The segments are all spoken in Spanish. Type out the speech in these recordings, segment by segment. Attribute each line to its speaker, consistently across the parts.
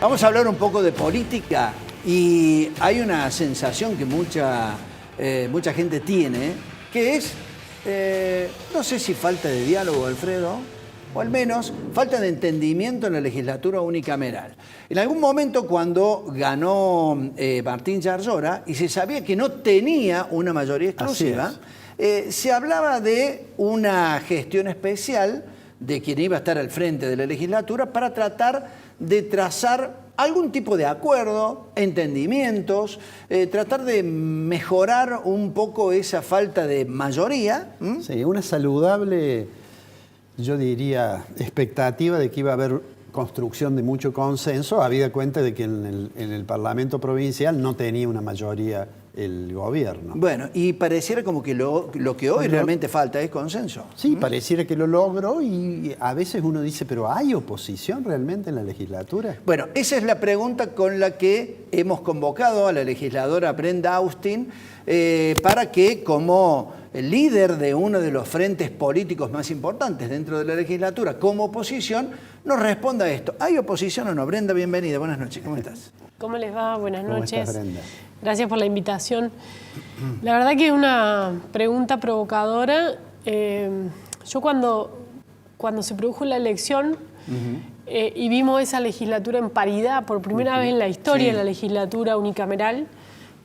Speaker 1: Vamos a hablar un poco de política y hay una sensación que mucha gente tiene, que es, no sé si falta de diálogo, Alfredo, o al menos falta de entendimiento en la legislatura unicameral. En algún momento cuando ganó Martín Yarlora y se sabía que no tenía una mayoría exclusiva, se hablaba de una gestión especial de quien iba a estar al frente de la legislatura para tratar de trazar algún tipo de acuerdo, entendimientos, tratar de mejorar un poco esa falta de mayoría.
Speaker 2: Sí, una saludable, yo diría, expectativa de que iba a haber construcción de mucho consenso, habida cuenta de que en el Parlamento provincial no tenía una mayoría el gobierno.
Speaker 1: Bueno, y pareciera como que lo que hoy realmente falta es consenso.
Speaker 2: Sí, pareciera que lo logró y a veces uno dice, ¿pero hay oposición realmente en la legislatura?
Speaker 1: Bueno, esa es la pregunta con la que hemos convocado a la legisladora Brenda Austin para que, como líder de uno de los frentes políticos más importantes dentro de la legislatura, como oposición, nos responda a esto. ¿Hay oposición o no? Brenda, bienvenida. Buenas noches. ¿Cómo estás?
Speaker 3: ¿Cómo les va? Buenas noches.
Speaker 2: ¿Cómo estás, Brenda?
Speaker 3: Gracias por la invitación. La verdad que es una pregunta provocadora. Yo cuando se produjo la elección y vimos esa legislatura en paridad, por primera vez en la historia de la legislatura unicameral,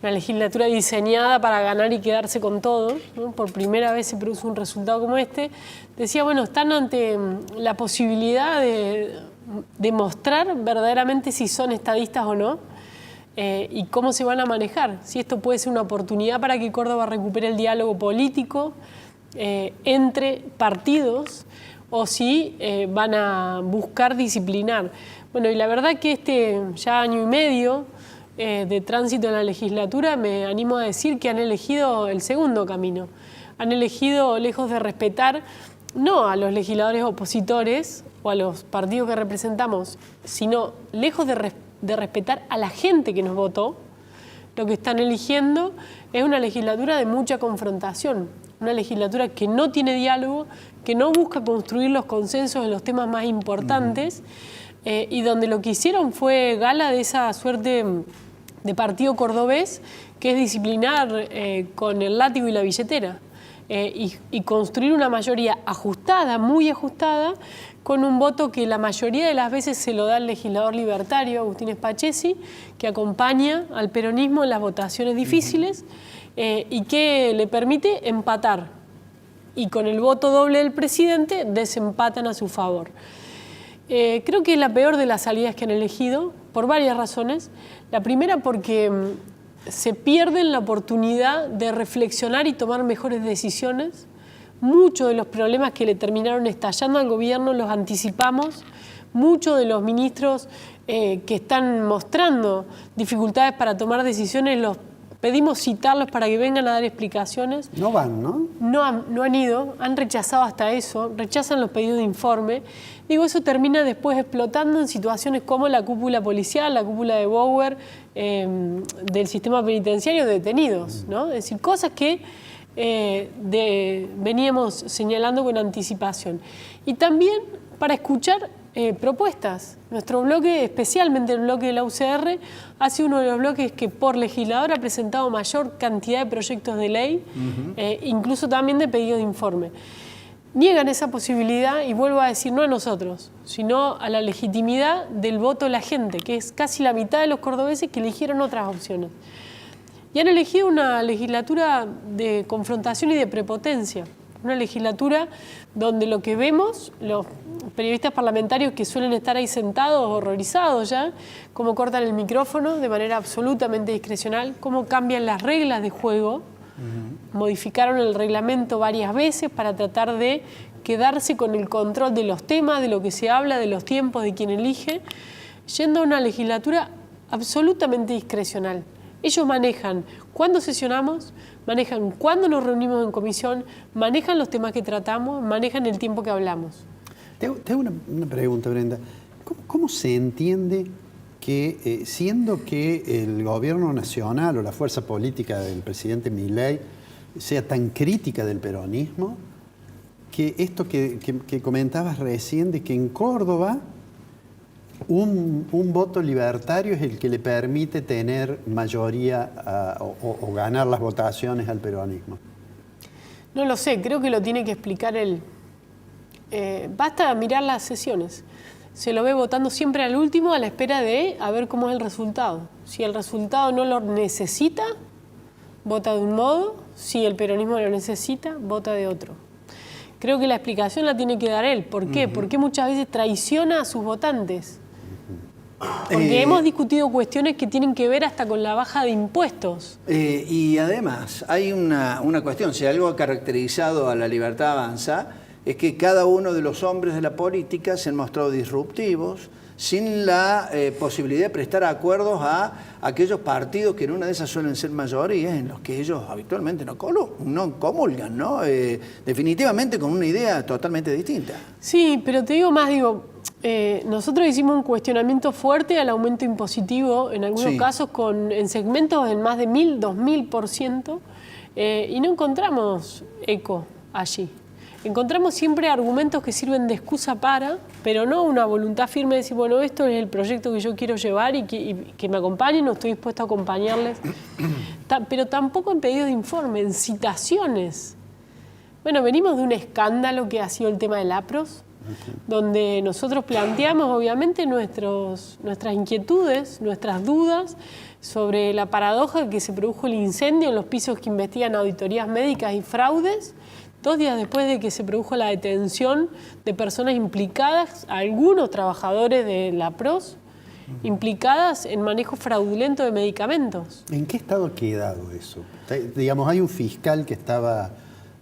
Speaker 3: una legislatura diseñada para ganar y quedarse con todo, ¿no? Por primera vez se produce un resultado como este. Decía, bueno, están ante la posibilidad de mostrar verdaderamente si son estadistas o no, y cómo se van a manejar. Si esto puede ser una oportunidad para que Córdoba recupere el diálogo político entre partidos, o si van a buscar disciplinar. Bueno, y la verdad que este ya año y medio de tránsito en la legislatura, me animo a decir que han elegido el segundo camino. Han elegido, lejos de respetar, no a los legisladores opositores o a los partidos que representamos, sino lejos de respetar a la gente que nos votó, lo que están eligiendo es una legislatura de mucha confrontación, una legislatura que no tiene diálogo, que no busca construir los consensos en los temas más importantes, y donde lo que hicieron fue gala de esa suerte de partido cordobés, que es disciplinar con el látigo y la billetera, y construir una mayoría ajustada, muy ajustada, con un voto que la mayoría de las veces se lo da el legislador libertario, Agustín Spachesi, que acompaña al peronismo en las votaciones difíciles, y que le permite empatar. Y con el voto doble del presidente desempatan a su favor. Creo que es la peor de las salidas que han elegido, por varias razones. La primera, porque se pierden la oportunidad de reflexionar y tomar mejores decisiones. Muchos de los problemas que le terminaron estallando al gobierno los anticipamos. Muchos de los ministros que están mostrando dificultades para tomar decisiones los pedimos citarlos para que vengan a dar explicaciones.
Speaker 2: No van, ¿no?
Speaker 3: No han ido, han rechazado hasta eso, rechazan los pedidos de informe. Digo, eso termina después explotando en situaciones como la cúpula policial, la cúpula de Bower, del sistema penitenciario de detenidos, ¿no? Es decir, cosas que veníamos señalando con anticipación. Y también para escuchar propuestas. Nuestro bloque, especialmente el bloque de la UCR, ha sido uno de los bloques que por legislador ha presentado mayor cantidad de proyectos de ley, incluso también de pedidos de informe. Niegan esa posibilidad y vuelvo a decir, no a nosotros, sino a la legitimidad del voto de la gente, que es casi la mitad de los cordobeses que eligieron otras opciones. Y han elegido una legislatura de confrontación y de prepotencia. Una legislatura donde lo que vemos, los periodistas parlamentarios que suelen estar ahí sentados, horrorizados ya, cómo cortan el micrófono de manera absolutamente discrecional, cómo cambian las reglas de juego, modificaron el reglamento varias veces para tratar de quedarse con el control de los temas, de lo que se habla, de los tiempos, de quien elige, yendo a una legislatura absolutamente discrecional. Ellos manejan cuándo sesionamos, manejan cuándo nos reunimos en comisión, manejan los temas que tratamos, manejan el tiempo que hablamos.
Speaker 2: Tengo una pregunta, Brenda. ¿Cómo se entiende que, siendo que el gobierno nacional o la fuerza política del presidente Milei sea tan crítica del peronismo, que esto que comentabas recién, de que en Córdoba un voto libertario es el que le permite tener mayoría o ganar las votaciones al peronismo.
Speaker 3: No lo sé, creo que lo tiene que explicar él. Basta mirar las sesiones. Se lo ve votando siempre al último a la espera de a ver cómo es el resultado. Si el resultado no lo necesita, vota de un modo. Si el peronismo lo necesita, vota de otro. Creo que la explicación la tiene que dar él. ¿Por qué? Porque muchas veces traiciona a sus votantes. Porque hemos discutido cuestiones que tienen que ver hasta con la baja de impuestos.
Speaker 1: Y además, hay una cuestión. Si algo ha caracterizado a la Libertad Avanza es que cada uno de los hombres de la política se han mostrado disruptivos, sin la posibilidad de prestar acuerdos a aquellos partidos que en una de esas suelen ser mayorías, en los que ellos habitualmente no comulgan, ¿no? Definitivamente con una idea totalmente distinta.
Speaker 3: Sí, pero te digo más, nosotros hicimos un cuestionamiento fuerte al aumento impositivo, en algunos casos en segmentos en más de 1000, 2000%, y no encontramos eco allí. Encontramos siempre argumentos que sirven de excusa pero no una voluntad firme de decir, bueno, esto es el proyecto que yo quiero llevar y que me acompañen, no estoy dispuesto a acompañarles. Pero tampoco en pedidos de informe, en citaciones. Bueno, venimos de un escándalo que ha sido el tema del APROS, donde nosotros planteamos, obviamente, nuestras inquietudes, nuestras dudas sobre la paradoja de que se produjo el incendio en los pisos que investigan auditorías médicas y fraudes, 2 días después de que se produjo la detención de personas implicadas, algunos trabajadores de la PROS, implicadas en manejo fraudulento de medicamentos.
Speaker 2: ¿En qué estado ha quedado eso? Digamos, hay un fiscal que estaba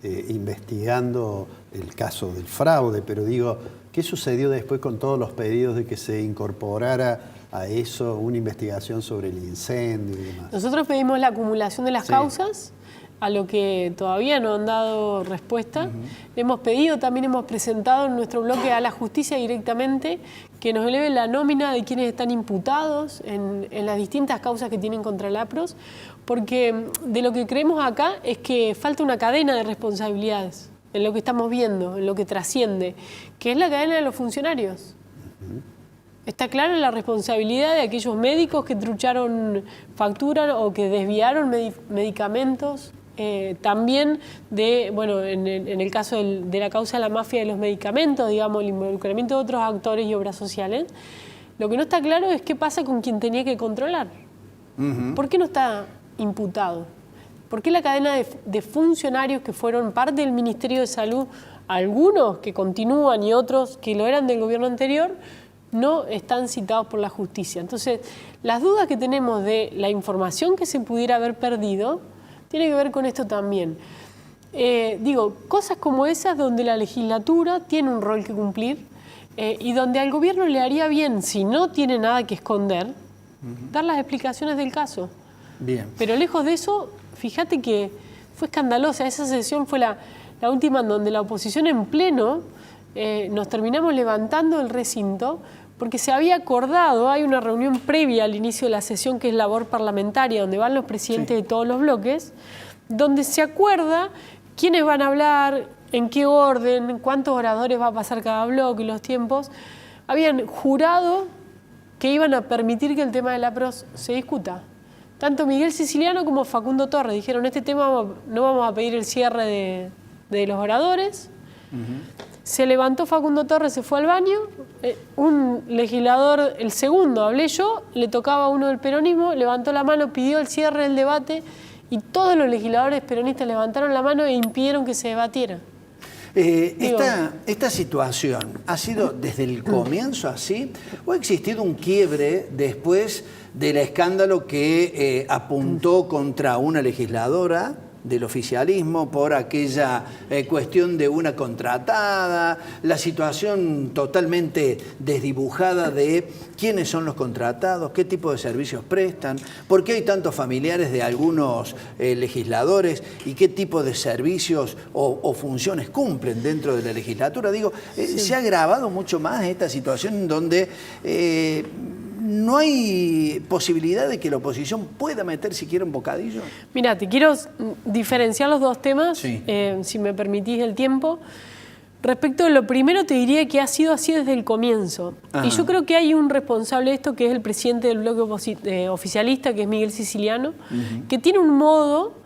Speaker 2: investigando el caso del fraude, pero digo, ¿qué sucedió después con todos los pedidos de que se incorporara a eso una investigación sobre el incendio y demás?
Speaker 3: Nosotros pedimos la acumulación de las causas, a lo que todavía no han dado respuesta. Le hemos pedido, también hemos presentado en nuestro bloque a la justicia directamente que nos eleve la nómina de quienes están imputados en las distintas causas que tienen contra el APROS, porque de lo que creemos acá es que falta una cadena de responsabilidades en lo que estamos viendo, en lo que trasciende, que es la cadena de los funcionarios. Está clara la responsabilidad de aquellos médicos que trucharon facturas o que desviaron medicamentos. También en el caso de la causa de la mafia de los medicamentos, digamos, el involucramiento de otros actores y obras sociales. Lo que no está claro es qué pasa con quien tenía que controlar. ¿Por qué no está imputado? ¿Por qué la cadena de funcionarios que fueron parte del Ministerio de Salud, algunos que continúan y otros que lo eran del gobierno anterior, no están citados por la justicia? Entonces, las dudas que tenemos de la información que se pudiera haber perdido tiene que ver con esto también. Cosas como esas donde la legislatura tiene un rol que cumplir y donde al gobierno le haría bien, si no tiene nada que esconder, dar las explicaciones del caso.
Speaker 1: Bien.
Speaker 3: Pero lejos de eso, fíjate que fue escandalosa. Esa sesión fue la última en donde la oposición en pleno nos terminamos levantando el recinto porque se había acordado, hay una reunión previa al inicio de la sesión que es labor parlamentaria, donde van los presidentes de todos los bloques, donde se acuerda quiénes van a hablar, en qué orden, cuántos oradores va a pasar cada bloque y los tiempos. Habían jurado que iban a permitir que el tema de la PROS se discuta. Tanto Miguel Siciliano como Facundo Torres dijeron, este tema no vamos a pedir el cierre de los oradores. Se levantó Facundo Torres, se fue al baño, un legislador, el segundo, hablé yo, le tocaba a uno del peronismo, levantó la mano, pidió el cierre del debate y todos los legisladores peronistas levantaron la mano e impidieron que se debatiera.
Speaker 1: ¿Esta situación ha sido desde el comienzo así o ha existido un quiebre después del escándalo que apuntó contra una legisladora del oficialismo por aquella cuestión de una contratada, la situación totalmente desdibujada de quiénes son los contratados, qué tipo de servicios prestan, por qué hay tantos familiares de algunos legisladores y qué tipo de servicios o funciones cumplen dentro de la legislatura? Se ha agravado mucho más esta situación donde ¿no hay posibilidad de que la oposición pueda meter siquiera un bocadillo?
Speaker 3: Mira, te quiero diferenciar los dos temas,
Speaker 1: Sí.
Speaker 3: si me permitís el tiempo. Respecto a lo primero, te diría que ha sido así desde el comienzo.
Speaker 1: Ajá.
Speaker 3: Y yo creo que hay un responsable de esto, que es el presidente del bloque oficialista, que es Miguel Siciliano, que tiene un modo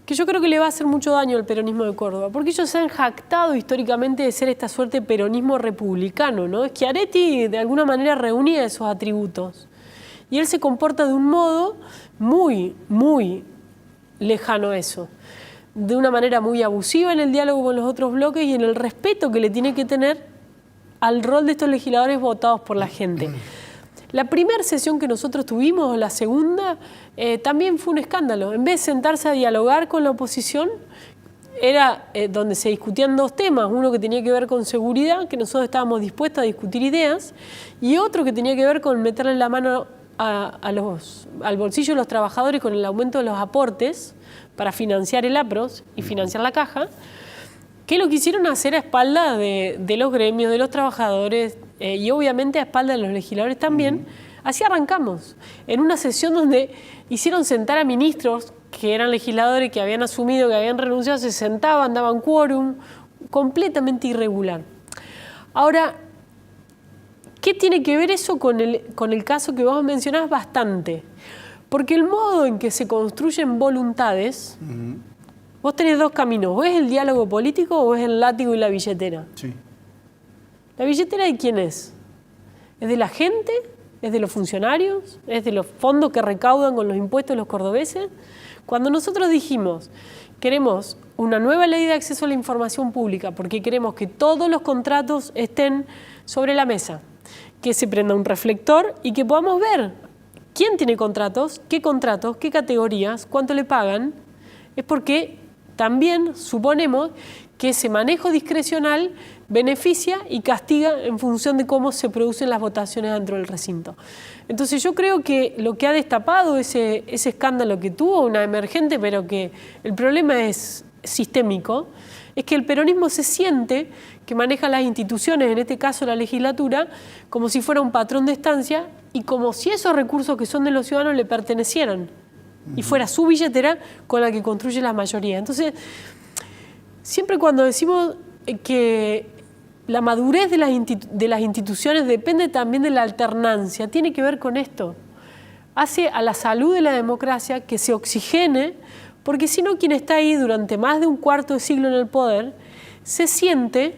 Speaker 3: que yo creo que le va a hacer mucho daño al peronismo de Córdoba, porque ellos se han jactado históricamente de ser esta suerte de peronismo republicano, ¿no? Schiaretti de alguna manera reunía esos atributos. Y él se comporta de un modo muy, muy lejano a eso, de una manera muy abusiva en el diálogo con los otros bloques y en el respeto que le tiene que tener al rol de estos legisladores votados por la gente. La primera sesión que nosotros tuvimos, o la segunda, también fue un escándalo. En vez de sentarse a dialogar con la oposición, era donde se discutían dos temas, uno que tenía que ver con seguridad, que nosotros estábamos dispuestos a discutir ideas, y otro que tenía que ver con meterle la mano al bolsillo de los trabajadores con el aumento de los aportes para financiar el APROS y financiar la caja, que lo quisieron hacer a espalda de los gremios, de los trabajadores y obviamente a espalda de los legisladores también. Así arrancamos, en una sesión donde hicieron sentar a ministros que eran legisladores, que habían asumido, que habían renunciado, se sentaban, daban quórum, completamente irregular. Ahora, ¿qué tiene que ver eso con el caso que vos mencionás? Bastante. Porque el modo en que se construyen voluntades, vos tenés dos caminos, o es el diálogo político o es el látigo y la billetera.
Speaker 1: Sí.
Speaker 3: ¿La billetera de quién es? ¿Es de la gente? ¿Es de los funcionarios? ¿Es de los fondos que recaudan con los impuestos de los cordobeses? Cuando nosotros dijimos, queremos una nueva ley de acceso a la información pública porque queremos que todos los contratos estén sobre la mesa, que se prenda un reflector y que podamos ver quién tiene contratos, qué categorías, cuánto le pagan, es porque también suponemos que ese manejo discrecional beneficia y castiga en función de cómo se producen las votaciones dentro del recinto. Entonces yo creo que lo que ha destapado ese escándalo que tuvo, una emergente, pero que el problema es sistémico, es que el peronismo se siente que maneja las instituciones, en este caso la legislatura, como si fuera un patrón de estancia y como si esos recursos que son de los ciudadanos le pertenecieran y fuera su billetera con la que construye la mayoría. Entonces, siempre cuando decimos que la madurez de las instituciones depende también de la alternancia, tiene que ver con esto. Hace a la salud de la democracia que se oxigene, porque si no, quien está ahí durante más de un cuarto de siglo en el poder se siente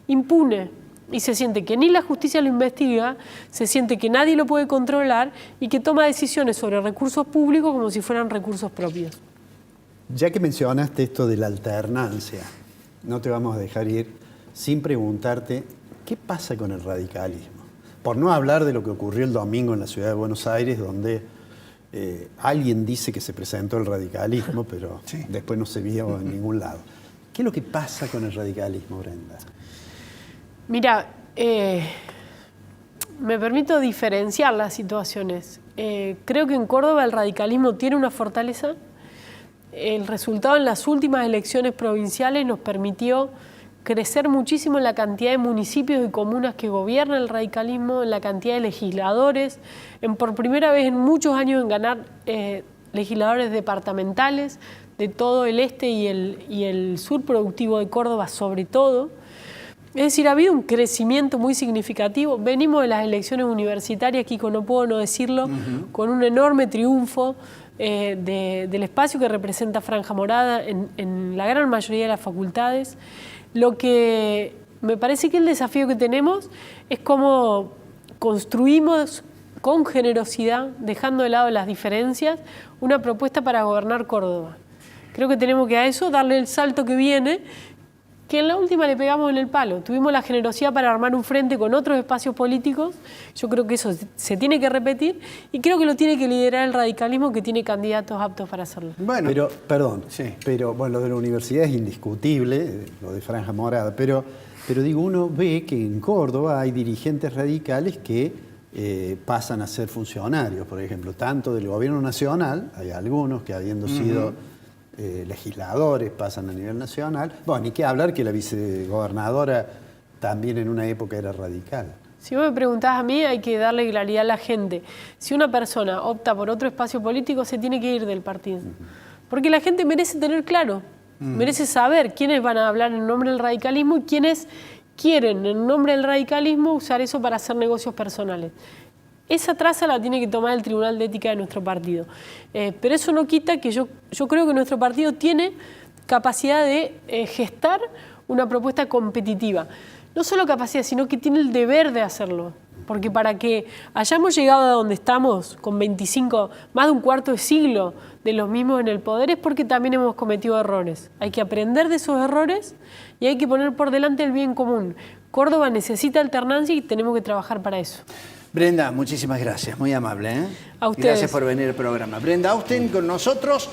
Speaker 3: impune y se siente que ni la justicia lo investiga, se siente que nadie lo puede controlar y que toma decisiones sobre recursos públicos como si fueran recursos propios.
Speaker 2: Ya que mencionaste esto de la alternancia, no te vamos a dejar ir sin preguntarte qué pasa con el radicalismo. Por no hablar de lo que ocurrió el domingo en la ciudad de Buenos Aires, donde alguien dice que se presentó el radicalismo, pero
Speaker 1: sí,
Speaker 2: después no se vio en ningún lado. ¿Qué es lo que pasa con el radicalismo, Brenda?
Speaker 3: Mira, me permito diferenciar las situaciones. Creo que en Córdoba el radicalismo tiene una fortaleza. El resultado en las últimas elecciones provinciales nos permitió crecer muchísimo en la cantidad de municipios y comunas que gobierna el radicalismo, en la cantidad de legisladores, por primera vez en muchos años en ganar legisladores departamentales de todo el este y el sur productivo de Córdoba sobre todo. Es decir, ha habido un crecimiento muy significativo. Venimos de las elecciones universitarias, Kiko, no puedo no decirlo, con un enorme triunfo del espacio que representa Franja Morada en la gran mayoría de las facultades. Lo que me parece que el desafío que tenemos es cómo construimos con generosidad, dejando de lado las diferencias, una propuesta para gobernar Córdoba. Creo que tenemos que a eso darle el salto que viene, que en la última le pegamos en el palo. Tuvimos la generosidad para armar un frente con otros espacios políticos. Yo creo que eso se tiene que repetir y creo que lo tiene que liderar el radicalismo, que tiene candidatos aptos para hacerlo.
Speaker 2: Bueno, pero, perdón, sí, pero bueno, lo de la universidad es indiscutible, lo de Franja Morada, pero digo, uno ve que en Córdoba hay dirigentes radicales que pasan a ser funcionarios, por ejemplo, tanto del gobierno nacional, hay algunos que habiendo sido legisladores pasan a nivel nacional. Bueno, ni qué hablar que la vicegobernadora también en una época era radical.
Speaker 3: Si vos me preguntás a mí, hay que darle claridad a la gente. Si una persona opta por otro espacio político, se tiene que ir del partido. Porque la gente merece tener claro Merece saber quiénes van a hablar en nombre del radicalismo y quiénes quieren en nombre del radicalismo usar eso para hacer negocios personales. Esa traza la tiene que tomar el Tribunal de Ética de nuestro partido. Pero eso no quita que yo creo que nuestro partido tiene capacidad de gestar una propuesta competitiva. No solo capacidad, sino que tiene el deber de hacerlo. Porque para que hayamos llegado a donde estamos, con más de un cuarto de siglo de los mismos en el poder, es porque también hemos cometido errores. Hay que aprender de esos errores y hay que poner por delante el bien común. Córdoba necesita alternancia y tenemos que trabajar para eso.
Speaker 1: Brenda, muchísimas gracias, muy amable.
Speaker 3: A ustedes.
Speaker 1: Gracias por venir al programa. Brenda Austin con nosotros.